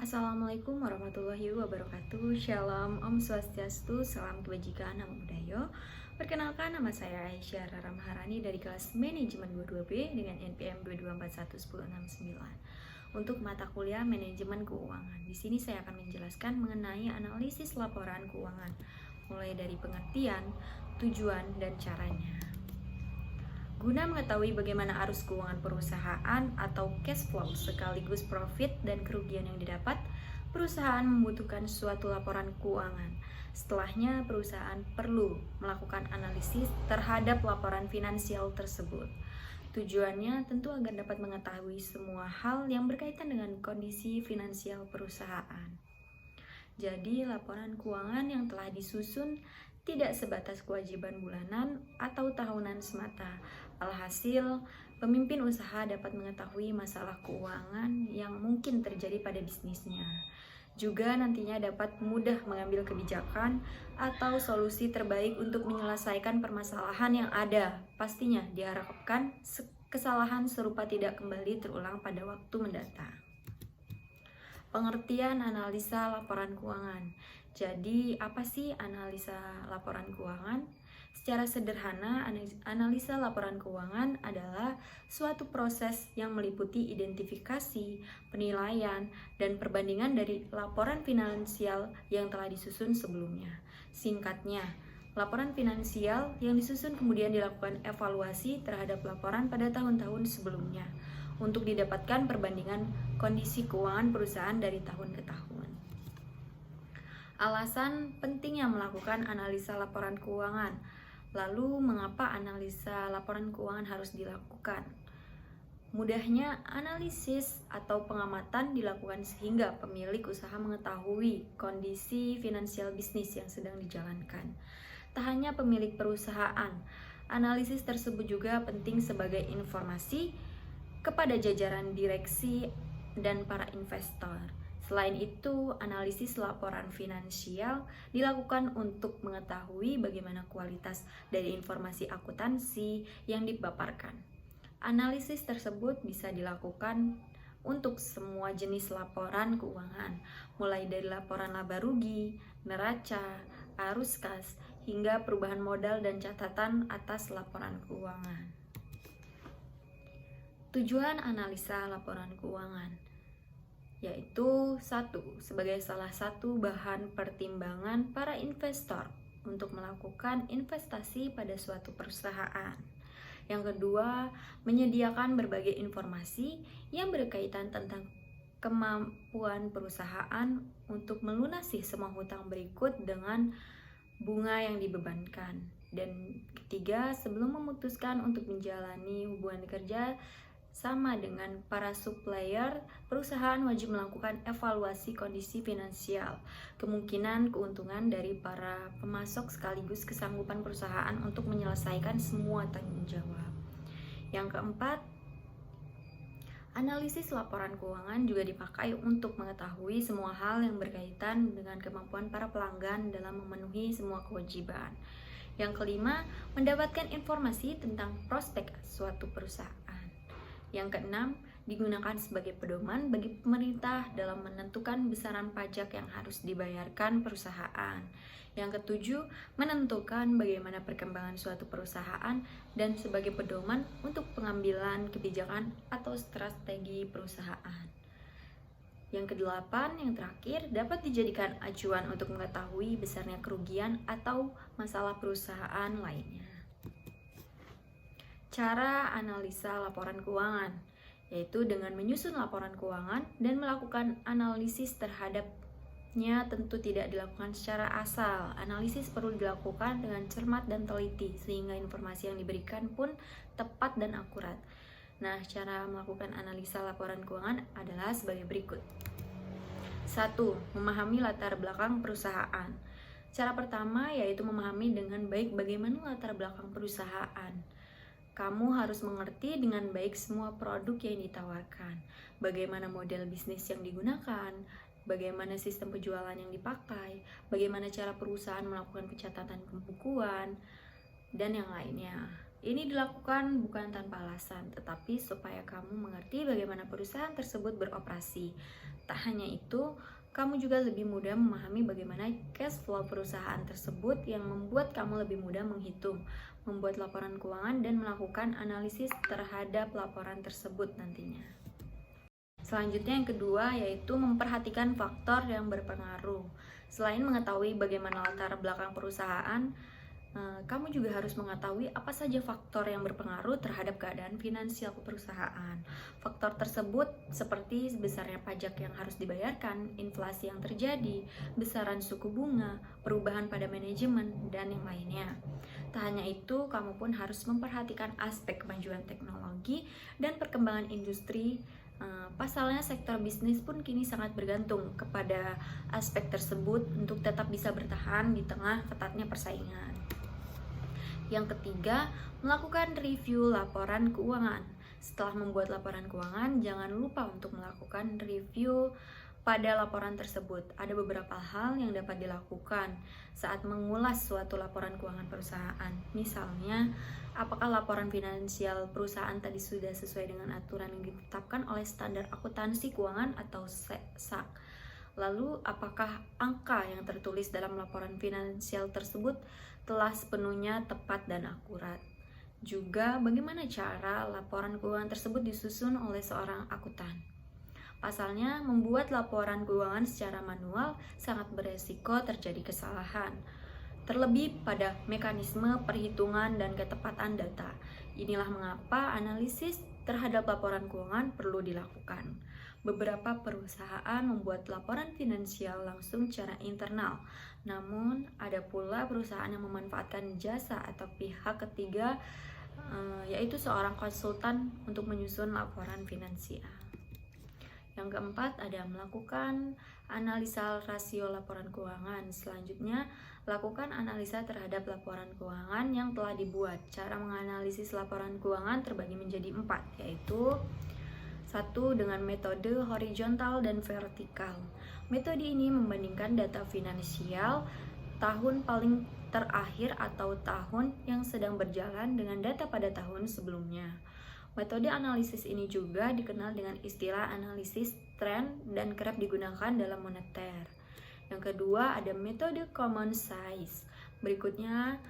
Assalamualaikum warahmatullahi wabarakatuh. Shalom, Om Swastiastu, salam kebajikan, namo buddhaya. Perkenalkan, nama saya Aisyah Rara Maharani dari kelas Manajemen 22B dengan NPM 2241169 untuk mata kuliah Manajemen Keuangan. Di sini saya akan menjelaskan mengenai analisis laporan keuangan, mulai dari pengertian, tujuan, dan caranya. Guna mengetahui bagaimana arus keuangan perusahaan atau cash flow sekaligus profit dan kerugian yang didapat, perusahaan membutuhkan suatu laporan keuangan. Setelahnya, perusahaan perlu melakukan analisis terhadap laporan finansial tersebut. Tujuannya tentu agar dapat mengetahui semua hal yang berkaitan dengan kondisi finansial perusahaan. Jadi, laporan keuangan yang telah disusun tidak sebatas kewajiban bulanan atau tahunan semata. Alhasil, pemimpin usaha dapat mengetahui masalah keuangan yang mungkin terjadi pada bisnisnya. Juga nantinya dapat mudah mengambil kebijakan atau solusi terbaik untuk menyelesaikan permasalahan yang ada. Pastinya diharapkan kesalahan serupa tidak kembali terulang pada waktu mendatang. Pengertian analisa laporan keuangan. Jadi, apa sih analisa laporan keuangan? Secara sederhana, analisa laporan keuangan adalah suatu proses yang meliputi identifikasi, penilaian, dan perbandingan dari laporan finansial yang telah disusun sebelumnya. Singkatnya, laporan finansial yang disusun kemudian dilakukan evaluasi terhadap laporan pada tahun-tahun sebelumnya untuk didapatkan perbandingan kondisi keuangan perusahaan dari tahun ke tahun. Alasan pentingnya melakukan analisa laporan keuangan. Lalu, mengapa analisa laporan keuangan harus dilakukan? Mudahnya, analisis atau pengamatan dilakukan sehingga pemilik usaha mengetahui kondisi finansial bisnis yang sedang dijalankan. Tak hanya pemilik perusahaan, analisis tersebut juga penting sebagai informasi kepada jajaran direksi dan para investor. Selain itu, analisis laporan finansial dilakukan untuk mengetahui bagaimana kualitas dari informasi akuntansi yang dipaparkan. Analisis tersebut bisa dilakukan untuk semua jenis laporan keuangan, mulai dari laporan laba rugi, neraca, arus kas, hingga perubahan modal dan catatan atas laporan keuangan. Tujuan analisa laporan keuangan yaitu 1. Sebagai salah satu bahan pertimbangan para investor untuk melakukan investasi pada suatu perusahaan. Yang kedua, menyediakan berbagai informasi yang berkaitan tentang kemampuan perusahaan untuk melunasi semua hutang berikut dengan bunga yang dibebankan. Dan ketiga, sebelum memutuskan untuk menjalani hubungan kerja sama dengan para supplier, perusahaan wajib melakukan evaluasi kondisi finansial, kemungkinan keuntungan dari para pemasok sekaligus kesanggupan perusahaan untuk menyelesaikan semua tanggung jawab. Yang keempat, analisis laporan keuangan juga dipakai untuk mengetahui semua hal yang berkaitan dengan kemampuan para pelanggan dalam memenuhi semua kewajiban. Yang kelima, mendapatkan informasi tentang prospek suatu perusahaan. Yang keenam, digunakan sebagai pedoman bagi pemerintah dalam menentukan besaran pajak yang harus dibayarkan perusahaan. Yang ketujuh, menentukan bagaimana perkembangan suatu perusahaan dan sebagai pedoman untuk pengambilan kebijakan atau strategi perusahaan. Yang kedelapan, yang terakhir, dapat dijadikan acuan untuk mengetahui besarnya kerugian atau masalah perusahaan lainnya. Cara analisa laporan keuangan, yaitu dengan menyusun laporan keuangan dan melakukan analisis terhadapnya tentu tidak dilakukan secara asal. Analisis perlu dilakukan dengan cermat dan teliti, sehingga informasi yang diberikan pun tepat dan akurat. Nah, cara melakukan analisa laporan keuangan adalah sebagai berikut. 1. Memahami latar belakang perusahaan. Cara pertama yaitu memahami dengan baik bagaimana latar belakang perusahaan. Kamu harus mengerti dengan baik semua produk yang ditawarkan, bagaimana model bisnis yang digunakan, bagaimana sistem penjualan yang dipakai, bagaimana cara perusahaan melakukan pencatatan pembukuan, dan yang lainnya. Ini dilakukan bukan tanpa alasan, tetapi supaya kamu mengerti bagaimana perusahaan tersebut beroperasi. Tak hanya itu, kamu juga lebih mudah memahami bagaimana cash flow perusahaan tersebut yang membuat kamu lebih mudah menghitung, membuat laporan keuangan, dan melakukan analisis terhadap laporan tersebut nantinya. Selanjutnya yang kedua yaitu memperhatikan faktor yang berpengaruh. Selain mengetahui bagaimana latar belakang perusahaan, kamu juga harus mengetahui apa saja faktor yang berpengaruh terhadap keadaan finansial perusahaan. Faktor tersebut seperti besarnya pajak yang harus dibayarkan, inflasi yang terjadi, besaran suku bunga, perubahan pada manajemen, dan yang lainnya. Tak hanya itu, kamu pun harus memperhatikan aspek kemajuan teknologi dan perkembangan industri. Pasalnya sektor bisnis pun kini sangat bergantung kepada aspek tersebut untuk tetap bisa bertahan di tengah ketatnya persaingan. Yang ketiga, melakukan review laporan keuangan. Setelah membuat laporan keuangan, jangan lupa untuk melakukan review pada laporan tersebut. Ada beberapa hal yang dapat dilakukan saat mengulas suatu laporan keuangan perusahaan. Misalnya, apakah laporan finansial perusahaan tadi sudah sesuai dengan aturan yang ditetapkan oleh standar akuntansi keuangan atau SAK? Lalu, apakah angka yang tertulis dalam laporan finansial tersebut telah sepenuhnya tepat dan akurat? Juga, bagaimana cara laporan keuangan tersebut disusun oleh seorang akuntan? Pasalnya, membuat laporan keuangan secara manual sangat beresiko terjadi kesalahan, terlebih pada mekanisme perhitungan dan ketepatan data. Inilah mengapa analisis terhadap laporan keuangan perlu dilakukan. Beberapa perusahaan membuat laporan finansial langsung secara internal, namun ada pula perusahaan yang memanfaatkan jasa atau pihak ketiga, yaitu seorang konsultan untuk menyusun laporan finansial. Yang keempat, ada melakukan analisa rasio laporan keuangan. Selanjutnya, lakukan analisa terhadap laporan keuangan yang telah dibuat. Cara menganalisis laporan keuangan terbagi menjadi 4, yaitu 1. Dengan metode horizontal dan vertikal. Metode ini membandingkan data finansial tahun paling terakhir atau tahun yang sedang berjalan dengan data pada tahun sebelumnya. Metode analisis ini juga dikenal dengan istilah analisis tren dan kerap digunakan dalam moneter. Yang kedua, ada metode common size. Berikutnya,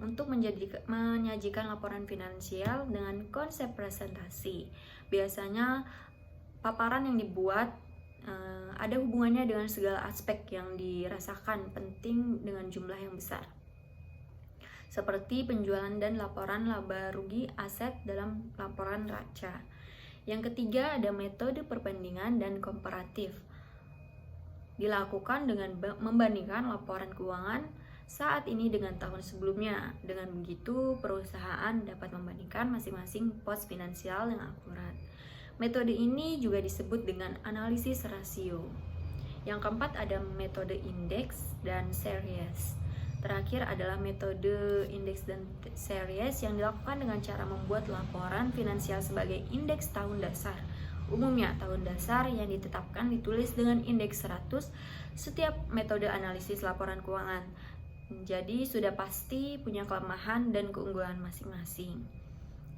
untuk menyajikan laporan finansial dengan konsep presentasi. Biasanya paparan yang dibuat ada hubungannya dengan segala aspek yang dirasakan penting dengan jumlah yang besar, seperti penjualan dan laporan laba rugi aset dalam laporan raca. Yang ketiga, ada metode perbandingan dan komparatif. Dilakukan dengan membandingkan laporan keuangan saat ini dengan tahun sebelumnya. Dengan begitu, perusahaan dapat membandingkan masing-masing pos finansial yang akurat. Metode ini juga disebut dengan analisis rasio. Yang keempat, ada metode indeks dan series. Terakhir adalah metode indeks dan series yang dilakukan dengan cara membuat laporan finansial sebagai indeks tahun dasar. Umumnya, tahun dasar yang ditetapkan ditulis dengan indeks 100 setiap metode analisis laporan keuangan. Jadi, sudah pasti punya kelemahan dan keunggulan masing-masing.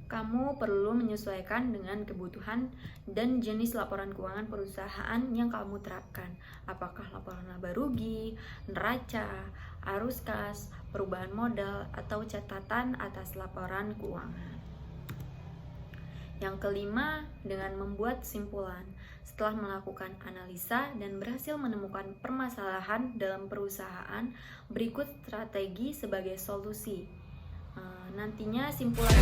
Kamu perlu menyesuaikan dengan kebutuhan dan jenis laporan keuangan perusahaan yang kamu terapkan. Apakah laporan laba rugi, neraca, arus kas, perubahan modal, atau catatan atas laporan keuangan. Yang kelima, dengan membuat simpulan. Setelah melakukan analisa dan berhasil menemukan permasalahan dalam perusahaan, berikut strategi sebagai solusi. Nantinya simpulan